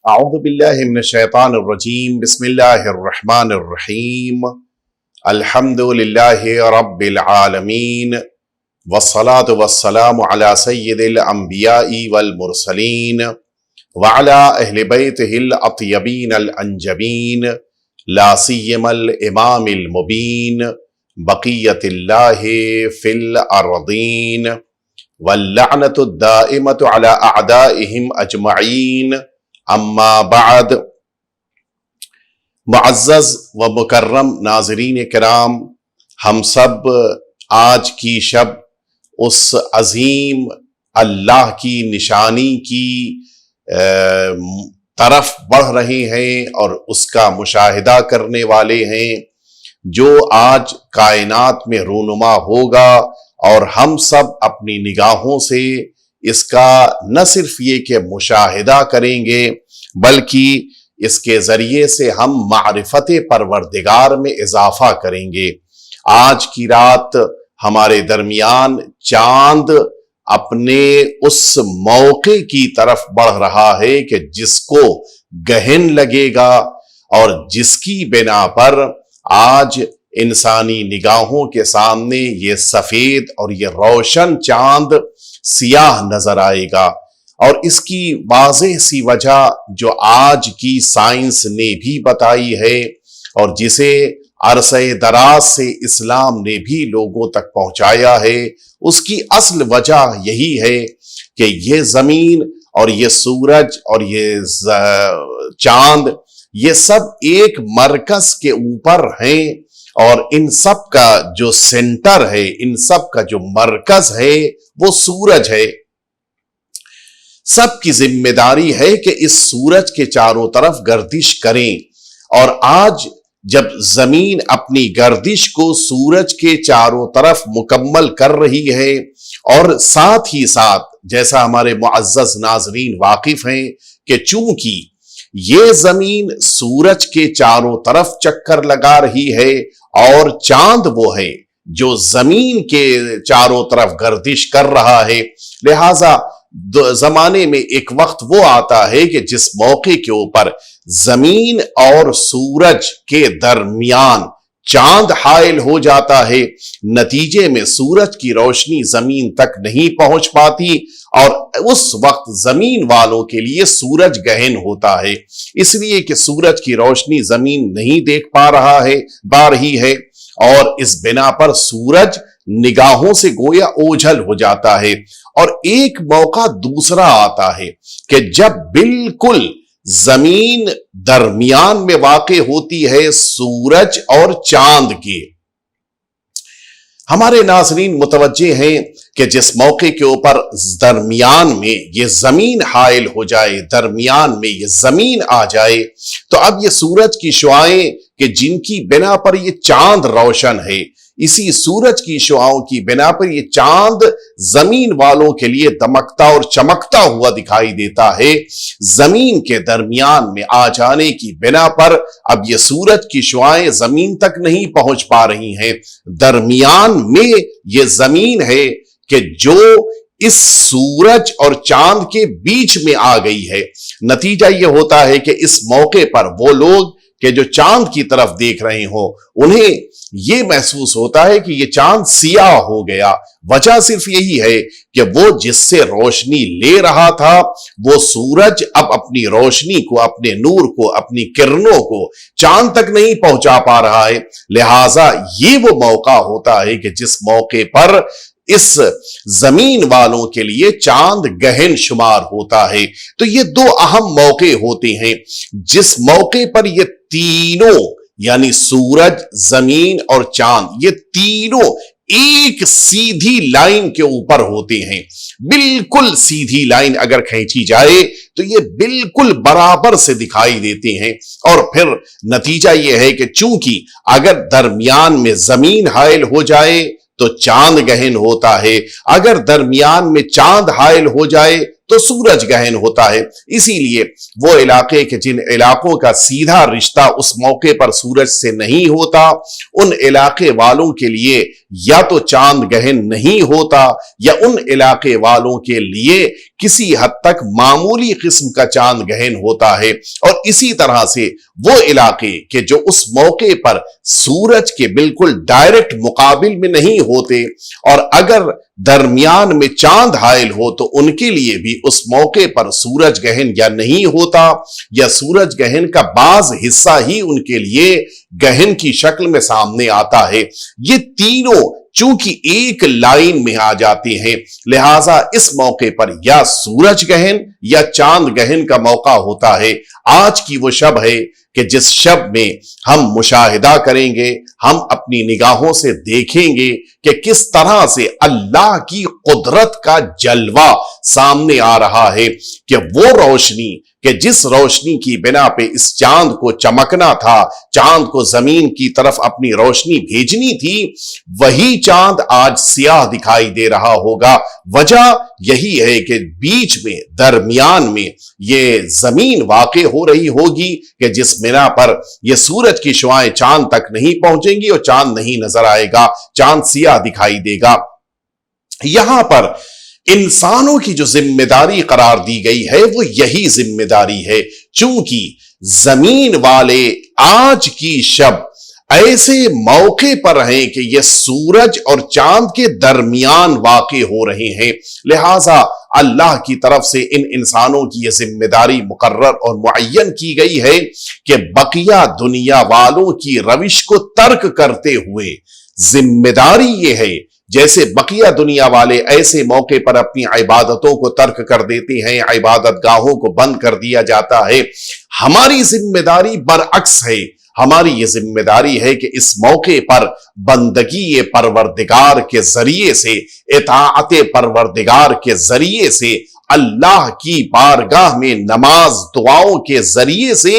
اعوذ باللہ من الشیطان الرجیم بسم اللہ الرحمن الرحیم الحمد للہ رب العالمین والصلاة والسلام علی سید الانبیاء والمرسلین وعلی اہل بیتہ الاطیبین الانجبین لا سیما الامام المبین بقیت اللہ فی الارضین واللعنۃ الدائمۃ علی اعدائہم اجمعین اما بعد۔ معزز و مکرم ناظرین کرام، ہم سب آج کی شب اس عظیم اللہ کی نشانی کی طرف بڑھ رہے ہیں اور اس کا مشاہدہ کرنے والے ہیں جو آج کائنات میں رونما ہوگا، اور ہم سب اپنی نگاہوں سے اس کا نہ صرف یہ کہ مشاہدہ کریں گے بلکہ اس کے ذریعے سے ہم معرفت پروردگار میں اضافہ کریں گے۔ آج کی رات ہمارے درمیان چاند اپنے اس موقع کی طرف بڑھ رہا ہے کہ جس کو گہن لگے گا اور جس کی بنا پر آج انسانی نگاہوں کے سامنے یہ سفید اور یہ روشن چاند سیاہ نظر آئے گا، اور اس کی واضح سی وجہ جو آج کی سائنس نے بھی بتائی ہے اور جسے عرصہ دراز سے اسلام نے بھی لوگوں تک پہنچایا ہے، اس کی اصل وجہ یہی ہے کہ یہ زمین اور یہ سورج اور یہ چاند یہ سب ایک مرکز کے اوپر ہیں، اور ان سب کا جو سینٹر ہے، ان سب کا جو مرکز ہے وہ سورج ہے۔ سب کی ذمہ داری ہے کہ اس سورج کے چاروں طرف گردش کریں، اور آج جب زمین اپنی گردش کو سورج کے چاروں طرف مکمل کر رہی ہے، اور ساتھ ہی ساتھ جیسا ہمارے معزز ناظرین واقف ہیں کہ چونکہ یہ زمین سورج کے چاروں طرف چکر لگا رہی ہے اور چاند وہ ہے جو زمین کے چاروں طرف گردش کر رہا ہے، لہذا زمانے میں ایک وقت وہ آتا ہے کہ جس موقع کے اوپر زمین اور سورج کے درمیان چاند حائل ہو جاتا ہے، نتیجے میں سورج کی روشنی زمین تک نہیں پہنچ پاتی، اور اس وقت زمین والوں کے لیے سورج گہن ہوتا ہے، اس لیے کہ سورج کی روشنی زمین نہیں دیکھ پا رہی ہے، اور اس بنا پر سورج نگاہوں سے گویا اوجھل ہو جاتا ہے۔ اور ایک موقع دوسرا آتا ہے کہ جب بالکل زمین درمیان میں واقع ہوتی ہے سورج اور چاند کے۔ ہمارے ناظرین متوجہ ہیں کہ جس موقع کے اوپر درمیان میں یہ زمین حائل ہو جائے، درمیان میں یہ زمین آ جائے، تو اب یہ سورج کی شعاعیں کہ جن کی بنا پر یہ چاند روشن ہے، اسی سورج کی شعاؤں کی بنا پر یہ چاند زمین والوں کے لیے دمکتا اور چمکتا ہوا دکھائی دیتا ہے۔ زمین کے درمیان میں آ جانے کی بنا پر اب یہ سورج کی شعاعیں زمین تک نہیں پہنچ پا رہی ہیں، درمیان میں یہ زمین ہے کہ جو اس سورج اور چاند کے بیچ میں آ گئی ہے۔ نتیجہ یہ ہوتا ہے کہ اس موقع پر وہ لوگ کہ جو چاند کی طرف دیکھ رہے ہوں، انہیں یہ محسوس ہوتا ہے کہ یہ چاند سیاہ ہو گیا۔ وجہ صرف یہی ہے کہ وہ جس سے روشنی لے رہا تھا وہ سورج اب اپنی روشنی کو، اپنے نور کو، اپنی کرنوں کو چاند تک نہیں پہنچا پا رہا ہے، لہٰذا یہ وہ موقع ہوتا ہے کہ جس موقع پر اس زمین والوں کے لیے چاند گہن شمار ہوتا ہے۔ تو یہ دو اہم موقع ہوتے ہیں جس موقع پر یہ تینوں یعنی سورج، زمین اور چاند یہ تینوں ایک سیدھی لائن کے اوپر ہوتے ہیں۔ بالکل سیدھی لائن اگر کھینچی جائے تو یہ بالکل برابر سے دکھائی دیتے ہیں، اور پھر نتیجہ یہ ہے کہ چونکہ اگر درمیان میں زمین حائل ہو جائے تو چاند گہن ہوتا ہے، اگر درمیان میں چاند حائل ہو جائے تو سورج گہن ہوتا ہے۔ اسی لیے وہ علاقے کے جن علاقوں کا سیدھا رشتہ اس موقع پر سورج سے نہیں ہوتا، ان علاقے والوں کے لیے یا تو چاند گہن نہیں ہوتا یا ان علاقے والوں کے لیے کسی حد تک معمولی قسم کا چاند گہن ہوتا ہے۔ اور اسی طرح سے وہ علاقے کہ جو اس موقع پر سورج کے بالکل ڈائریکٹ مقابل میں نہیں ہوتے اور اگر درمیان میں چاند حائل ہو تو ان کے لیے بھی اس موقع پر سورج گہن یا نہیں ہوتا یا سورج گہن کا بعض حصہ ہی ان کے لیے گہن کی شکل میں سامنے آتا ہے۔ یہ تینوں چونکہ ایک لائن میں آ جاتے ہیں، لہٰذا اس موقع پر یا سورج گہن یا چاند گہن کا موقع ہوتا ہے۔ آج کی وہ شب ہے کہ جس شب میں ہم مشاہدہ کریں گے، ہم اپنی نگاہوں سے دیکھیں گے کہ کس طرح سے اللہ کی قدرت کا جلوہ سامنے آ رہا ہے، کہ وہ روشنی کہ جس روشنی کی بنا پہ اس چاند کو چمکنا تھا، چاند کو زمین کی طرف اپنی روشنی بھیجنی تھی، وہی چاند آج سیاہ دکھائی دے رہا ہوگا۔ وجہ یہی ہے کہ بیچ میں درمیان میں یہ زمین واقع ہو رہی ہوگی کہ جس بنا پر یہ سورج کی شعاعیں چاند تک نہیں پہنچیں گی اور چاند نہیں نظر آئے گا، چاند سیاہ دکھائی دے گا۔ یہاں پر انسانوں کی جو ذمہ داری قرار دی گئی ہے وہ یہی ذمہ داری ہے، چونکہ زمین والے آج کی شب ایسے موقع پر ہیں کہ یہ سورج اور چاند کے درمیان واقع ہو رہے ہیں، لہٰذا اللہ کی طرف سے ان انسانوں کی یہ ذمہ داری مقرر اور معین کی گئی ہے کہ بقیہ دنیا والوں کی روش کو ترک کرتے ہوئے ذمہ داری یہ ہے، جیسے بقیہ دنیا والے ایسے موقع پر اپنی عبادتوں کو ترک کر دیتے ہیں، عبادت گاہوں کو بند کر دیا جاتا ہے، ہماری ذمہ داری برعکس ہے۔ ہماری یہ ذمہ داری ہے کہ اس موقع پر بندگی پروردگار کے ذریعے سے، اطاعت پروردگار کے ذریعے سے، اللہ کی بارگاہ میں نماز دعاؤں کے ذریعے سے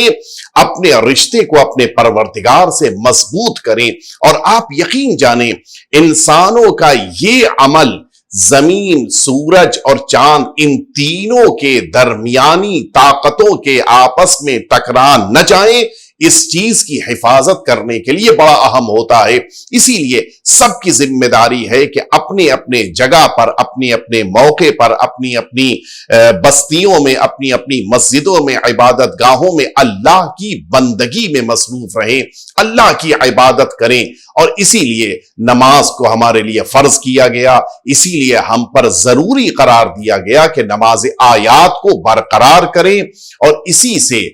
اپنے رشتے کو اپنے پروردگار سے مضبوط کریں۔ اور آپ یقین جانیں انسانوں کا یہ عمل زمین، سورج اور چاند ان تینوں کے درمیانی طاقتوں کے آپس میں ٹکرا نہ جائیں، اس چیز کی حفاظت کرنے کے لیے بڑا اہم ہوتا ہے۔ اسی لیے سب کی ذمہ داری ہے کہ اپنے اپنے جگہ پر، اپنے اپنے موقع پر، اپنی اپنی بستیوں میں، اپنی اپنی مسجدوں میں، عبادت گاہوں میں اللہ کی بندگی میں مصروف رہیں، اللہ کی عبادت کریں۔ اور اسی لیے نماز کو ہمارے لیے فرض کیا گیا، اسی لیے ہم پر ضروری قرار دیا گیا کہ نماز آیات کو برقرار کریں، اور اسی سے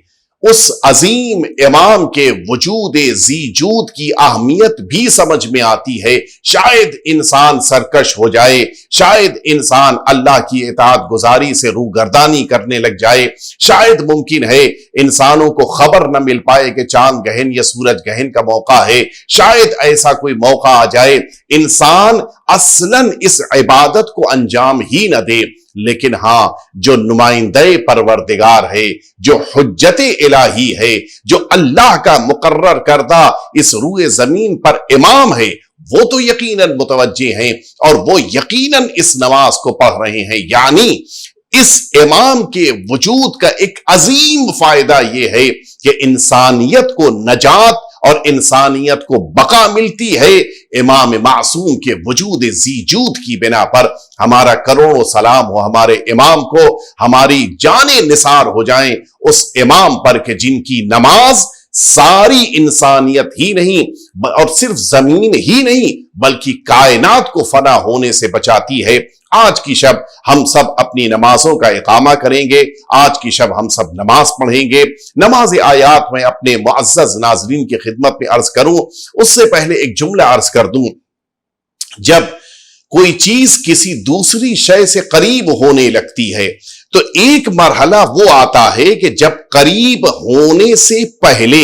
اس عظیم امام کے وجود ذی جود کی اہمیت بھی سمجھ میں آتی ہے۔ شاید انسان سرکش ہو جائے، شاید انسان اللہ کی اطاعت گزاری سے روگردانی کرنے لگ جائے، شاید ممکن ہے انسانوں کو خبر نہ مل پائے کہ چاند گہن یا سورج گہن کا موقع ہے، شاید ایسا کوئی موقع آ جائے انسان اصلاً اس عبادت کو انجام ہی نہ دے، لیکن ہاں جو نمائندہ پروردگار ہے، جو حجت الہی ہے، جو اللہ کا مقرر کردہ اس روئے زمین پر امام ہے، وہ تو یقیناً متوجہ ہیں اور وہ یقیناً اس نماز کو پڑھ رہے ہیں۔ یعنی اس امام کے وجود کا ایک عظیم فائدہ یہ ہے کہ انسانیت کو نجات اور انسانیت کو بقا ملتی ہے امام معصوم کے وجود ذی جود کی بنا پر۔ ہمارا کروڑوں سلام ہو ہمارے امام کو، ہماری جانیں نثار ہو جائیں اس امام پر کہ جن کی نماز ساری انسانیت ہی نہیں اور صرف زمین ہی نہیں بلکہ کائنات کو فنا ہونے سے بچاتی ہے۔ آج کی شب ہم سب اپنی نمازوں کا اقامہ کریں گے، آج کی شب ہم سب نماز پڑھیں گے۔ نماز آیات میں اپنے معزز ناظرین کی خدمت میں عرض کروں، اس سے پہلے ایک جملہ عرض کر دوں۔ جب کوئی چیز کسی دوسری شے سے قریب ہونے لگتی ہے تو ایک مرحلہ وہ آتا ہے کہ جب قریب ہونے سے پہلے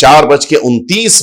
4:29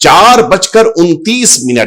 4:29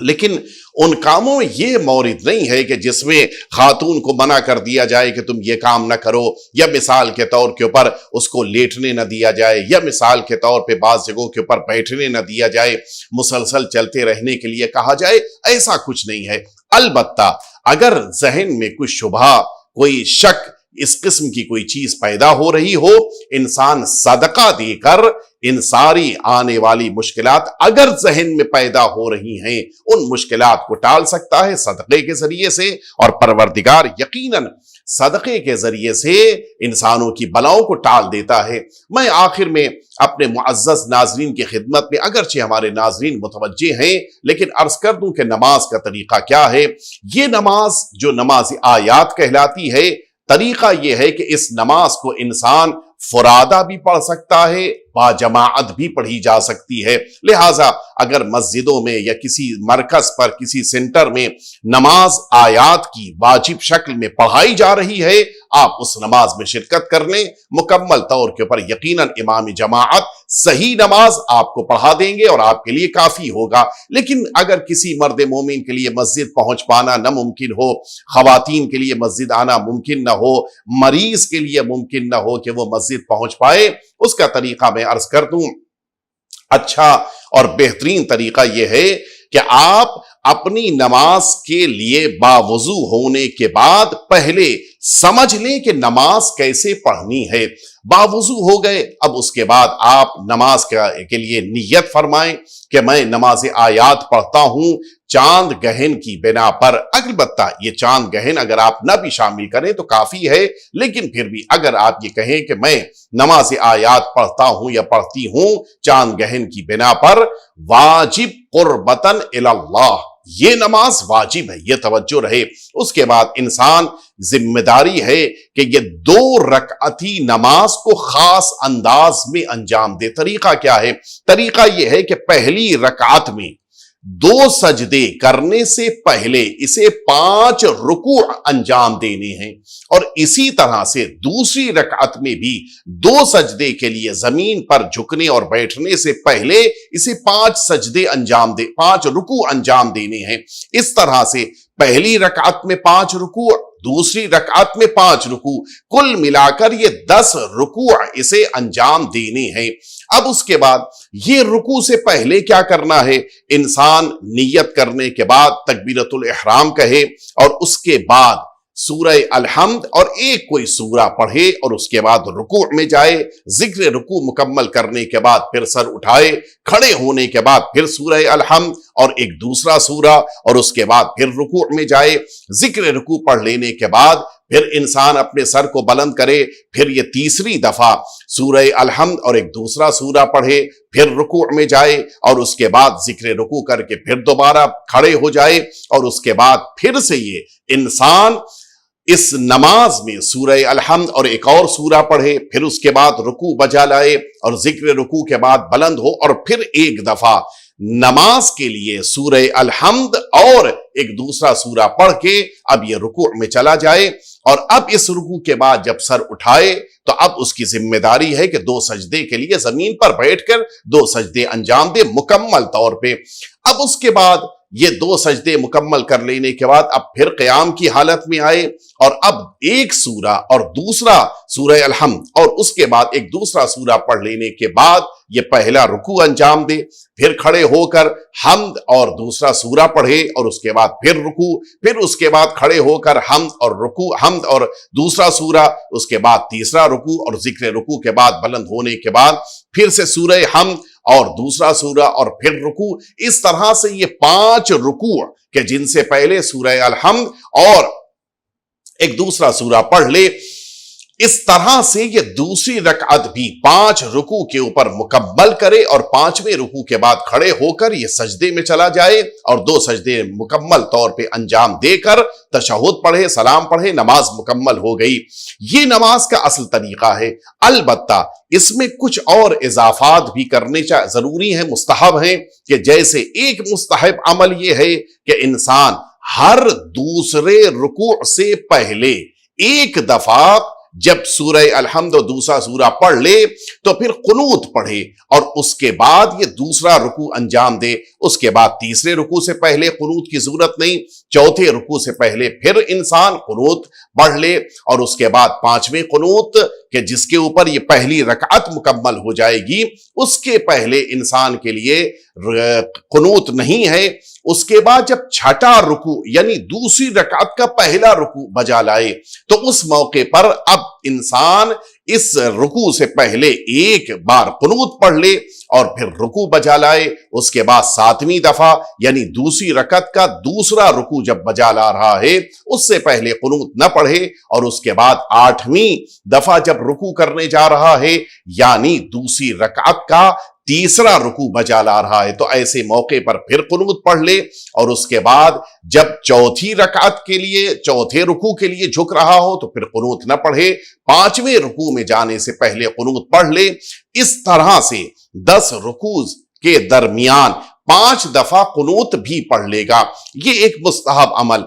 لیکن ان کاموں میں یہ مورد نہیں ہے کہ جس میں خاتون کو منع کر دیا جائے کہ تم یہ کام نہ کرو، یا مثال کے طور کے اوپر اس کو لیٹنے نہ دیا جائے، یا مثال کے طور پہ بعض جگہوں کے اوپر بیٹھنے نہ دیا جائے، مسلسل چلتے رہنے کے لیے کہا جائے، ایسا کچھ نہیں ہے۔ البتہ اگر ذہن میں کوئی شبہ، کوئی شک، اس قسم کی کوئی چیز پیدا ہو رہی ہو، انسان صدقہ دے کر ان ساری آنے والی مشکلات اگر ذہن میں پیدا ہو رہی ہیں ان مشکلات کو ٹال سکتا ہے صدقے کے ذریعے سے، اور پروردگار یقیناً صدقے کے ذریعے سے انسانوں کی بلاؤں کو ٹال دیتا ہے۔ میں آخر میں اپنے معزز ناظرین کی خدمت میں، اگرچہ ہمارے ناظرین متوجہ ہیں، لیکن عرض کر دوں کہ نماز کا طریقہ کیا ہے۔ یہ نماز جو نماز آیات کہلاتی ہے، طریقہ یہ ہے کہ اس نماز کو انسان فرادہ بھی پڑھ سکتا ہے، با جماعت بھی پڑھی جا سکتی ہے۔ لہٰذا اگر مسجدوں میں یا کسی مرکز پر، کسی سینٹر میں نماز آیات کی واجب شکل میں پڑھائی جا رہی ہے، آپ اس نماز میں شرکت کر لیں، مکمل طور کے اوپر یقیناً امام جماعت صحیح نماز آپ کو پڑھا دیں گے اور آپ کے لیے کافی ہوگا۔ لیکن اگر کسی مرد مومن کے لیے مسجد پہنچ پانا ناممکن ہو، خواتین کے لیے مسجد آنا ممکن نہ ہو، مریض کے لیے ممکن نہ ہو کہ وہ مسجد پہنچ پائے، اس کا طریقہ میں عرض کر دوں، اچھا اور بہترین طریقہ یہ ہے کہ آپ اپنی نماز کے لیے باوضو ہونے کے بعد پہلے سمجھ لیں کہ نماز کیسے پڑھنی ہے۔ باوضو ہو گئے، اب اس کے بعد آپ نماز کے لیے نیت فرمائیں کہ میں نماز آیات پڑھتا ہوں چاند گہن کی بنا پر۔ البتہ یہ چاند گہن اگر آپ نہ بھی شامل کریں تو کافی ہے، لیکن پھر بھی اگر آپ یہ کہیں کہ میں نماز آیات پڑھتا ہوں یا پڑھتی ہوں چاند گہن کی بنا پر، واجب قربتاً اللہ، یہ نماز واجب ہے، یہ توجہ رہے۔ اس کے بعد انسان ذمہ داری ہے کہ یہ 2 رکعتی نماز کو خاص انداز میں انجام دے۔ طریقہ کیا ہے؟ طریقہ یہ ہے کہ پہلی رکعت میں 2 سجدے کرنے سے پہلے اسے 5 رکوع انجام دینے ہیں، اور اسی طرح سے دوسری رکعت میں بھی 2 سجدے کے لیے زمین پر جھکنے اور بیٹھنے سے پہلے اسے 5 رکوع انجام دینے ہیں۔ اس طرح سے پہلی رکعت میں 5 رکوع، دوسری رکعت میں 5 رکوع، کل ملا کر یہ 10 رکوع اسے انجام دینے ہیں۔ اب اس کے بعد یہ رکوع سے پہلے کیا کرنا ہے؟ انسان نیت کرنے کے بعد تکبیرۃ الاحرام کہے، اور اس کے بعد سورہ الحمد اور ایک کوئی سورہ پڑھے، اور اس کے بعد رکوع میں جائے، ذکر رکوع مکمل کرنے کے بعد پھر سر اٹھائے، کھڑے ہونے کے بعد پھر سورہ الحمد اور ایک دوسرا سورہ، اور اس کے بعد پھر رکوع میں جائے، ذکر رکوع پڑھ لینے کے بعد پھر انسان اپنے سر کو بلند کرے، پھر یہ تیسری دفعہ سورہ الحمد اور ایک دوسرا سورہ پڑھے، پھر رکوع میں جائے، اور اس کے بعد ذکر رکوع کر کے پھر دوبارہ کھڑے ہو جائے، اور اس کے بعد پھر سے یہ انسان اس نماز میں سورہ الحمد اور ایک اور سورہ پڑھے، پھر اس کے بعد رکوع بجا لائے، اور ذکر رکوع کے بعد بلند ہو، اور پھر ایک دفعہ نماز کے لیے سورہ الحمد اور ایک دوسرا سورہ پڑھ کے اب یہ رکوع میں چلا جائے، اور اب اس رکوع کے بعد جب سر اٹھائے تو اب اس کی ذمہ داری ہے کہ 2 سجدے کے لیے زمین پر بیٹھ کر 2 سجدے انجام دے مکمل طور پہ۔ اب اس کے بعد یہ 2 سجدے مکمل کر لینے کے بعد اب پھر قیام کی حالت میں آئے، اور اب ایک سورہ اور دوسرا سورہ الحمد اور اس کے بعد ایک دوسرا سورہ پڑھ لینے کے بعد یہ پہلا رکوع انجام دے، پھر کھڑے ہو کر حمد اور دوسرا سورہ پڑھے، اور اس کے بعد پھر رکوع، پھر اس کے بعد کھڑے ہو کر حمد اور رکوع، حمد اور دوسرا سورہ، اس کے بعد تیسرا رکوع، اور ذکر رکوع کے بعد بلند ہونے کے بعد پھر سے سورہ حمد اور دوسرا سورہ اور پھر رکوع۔ اس طرح سے یہ 5 رکوع کہ جن سے پہلے سورہ الحمد اور ایک دوسرا سورہ پڑھ لے، اس طرح سے یہ دوسری رکعت بھی 5 رکوع کے اوپر مکمل کرے، اور 5ویں رکوع کے بعد کھڑے ہو کر یہ سجدے میں چلا جائے، اور 2 سجدے مکمل طور پہ انجام دے کر تشہد پڑھے، سلام پڑھے، نماز مکمل ہو گئی۔ یہ نماز کا اصل طریقہ ہے۔ البتہ اس میں کچھ اور اضافات بھی کرنے ضروری ہیں، مستحب ہیں، کہ جیسے ایک مستحب عمل یہ ہے کہ انسان ہر دوسرے رکوع سے پہلے ایک دفعہ جب سورہ الحمد اور دوسرا سورہ پڑھ لے تو پھر قنوت پڑھے اور اس کے بعد یہ دوسرا رکوع انجام دے. اس کے بعد تیسرے رکوع سے پہلے قنوت کی ضرورت نہیں، چوتھے رکوع سے پہلے پھر انسان قنوت پڑھ لے، اور اس کے بعد پانچویں قنوت کہ جس کے اوپر یہ پہلی رکعت مکمل ہو جائے گی، اس کے پہلے انسان کے لیے قنوت نہیں ہے. اس کے بعد جب چھٹا رکوع یعنی دوسری رکعت کا پہلا رکوع بجا لائے تو اس موقع پر اب انسان اس رکوع سے پہلے ایک بار قنوت پڑھ لے اور پھر رکوع بجا لائے. اس کے بعد ساتویں دفعہ یعنی دوسری رکعت کا دوسرا رکوع جب بجا لا رہا ہے اس سے پہلے قنوت نہ پڑھے، اور اس کے بعد آٹھویں دفعہ جب رکوع کرنے جا رہا ہے یعنی دوسری رکعت کا تیسرا رکوع بجا لا رہا ہے تو ایسے موقع پر پھر قنوت پڑھ لے. اور اس کے بعد جب چوتھی رکعت کے لیے چوتھے رکوع کے لیے جھک رہا ہو تو پھر قنوت نہ پڑھے، پانچویں رکوع میں جانے سے پہلے قنوت پڑھ لے. اس طرح سے 10 رکوع کے درمیان 5 دفعہ قنوت بھی پڑھ لے گا. یہ ایک مستحب عمل.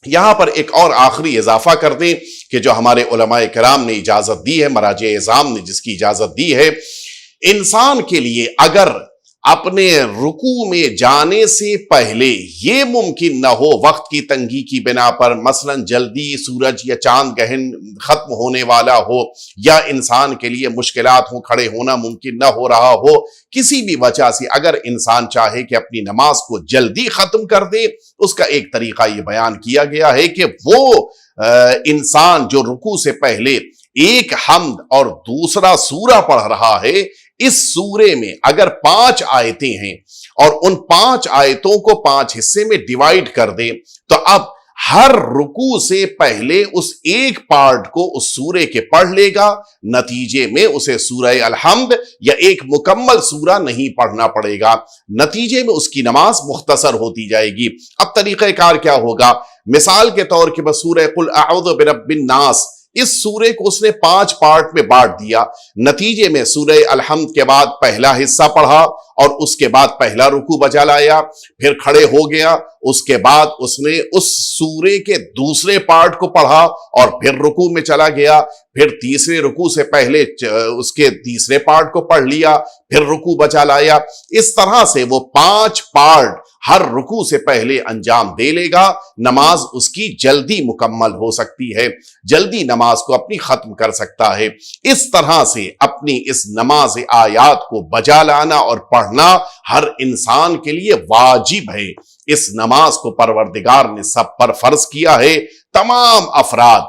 یہاں پر ایک اور آخری اضافہ کر دیں کہ جو ہمارے علماء کرام نے اجازت دی ہے، مراجع اعظام نے جس کی اجازت دی ہے، انسان کے لیے اگر اپنے رکوع میں جانے سے پہلے یہ ممکن نہ ہو وقت کی تنگی کی بنا پر، مثلا جلدی سورج یا چاند گہن ختم ہونے والا ہو، یا انسان کے لیے مشکلات ہوں، کھڑے ہونا ممکن نہ ہو رہا ہو، کسی بھی وجہ سے اگر انسان چاہے کہ اپنی نماز کو جلدی ختم کر دے، اس کا ایک طریقہ یہ بیان کیا گیا ہے کہ وہ انسان جو رکوع سے پہلے ایک حمد اور دوسرا سورہ پڑھ رہا ہے، اس سورے میں اگر 5 آیتیں ہیں اور ان 5 آیتوں کو 5 حصے میں ڈیوائیڈ کر دے تو اب ہر رکوع سے پہلے اس ایک پارٹ کو اس سورے کے پڑھ لے گا. نتیجے میں اسے سورہ الحمد یا ایک مکمل سورہ نہیں پڑھنا پڑے گا. نتیجے میں اس کی نماز مختصر ہوتی جائے گی. اب طریقہ کار کیا ہوگا؟ مثال کے طور کے بس سورہ قل اعوذ برب الناس، اس سورے کو اس نے 5 پارٹ میں بانٹ دیا. نتیجے میں سورہ الحمد کے بعد پہلا حصہ پڑھا اور اس کے بعد پہلا رکوع بجا لایا، پھر کھڑے ہو گیا، اس کے بعد اس نے اس سورے کے دوسرے پارٹ کو پڑھا اور پھر رکوع میں چلا گیا، پھر تیسرے رکوع سے پہلے اس کے تیسرے پارٹ کو پڑھ لیا، پھر رکوع بجا لایا. اس طرح سے وہ 5 پارٹ ہر رکوع سے پہلے انجام دے لے گا. نماز اس کی جلدی مکمل ہو سکتی ہے، جلدی نماز کو اپنی ختم کر سکتا ہے. اس طرح سے اپنی اس نماز آیات کو بجا لانا اور پڑھنا ہر انسان کے لیے واجب ہے. اس نماز کو پروردگار نے سب پر فرض کیا ہے. تمام افراد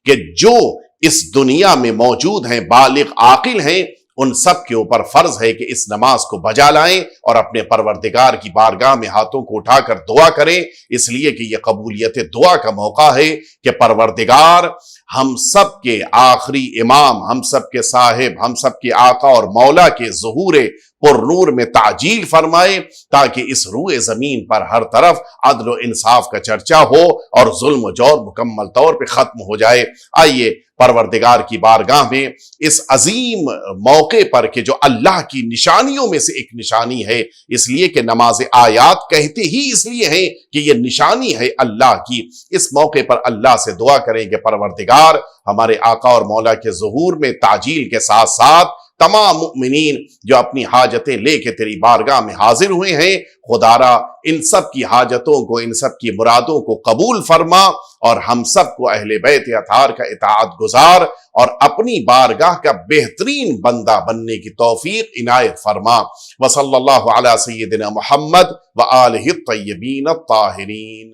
کہ جو اس دنیا میں موجود ہیں، بالغ عاقل ہیں، ان سب کے اوپر فرض ہے کہ اس نماز کو بجا لائیں اور اپنے پروردگار کی بارگاہ میں ہاتھوں کو اٹھا کر دعا کریں، اس لیے کہ یہ قبولیت دعا کا موقع ہے کہ پروردگار ہم سب کے آخری امام، ہم سب کے صاحب، ہم سب کے آقا اور مولا کے ظہور پر نور میں تعجیل فرمائے تاکہ اس روئے زمین پر ہر طرف عدل و انصاف کا چرچا ہو اور ظلم و جور مکمل طور پہ ختم ہو جائے. آئیے پروردگار کی بارگاہ میں اس عظیم موقع پر کہ جو اللہ کی نشانیوں میں سے ایک نشانی ہے، اس لیے کہ نماز آیات کہتے ہی اس لیے ہیں کہ یہ نشانی ہے اللہ کی، اس موقع پر اللہ سے دعا کریں کہ پروردگار ہمارے آقا اور مولا کے ظہور میں تعجیل کے ساتھ ساتھ تمام مؤمنین جو اپنی حاجتیں لے کے تیری بارگاہ میں حاضر ہوئے ہیں، خدارا ان سب کی حاجتوں کو، ان سب کی مرادوں کو قبول فرما اور ہم سب کو اہل بیت اطہار کا اطاعت گزار اور اپنی بارگاہ کا بہترین بندہ بننے کی توفیق عنایت فرما. وصلی اللہ علی سیدنا محمد وآلہ الطیبین الطاہرین.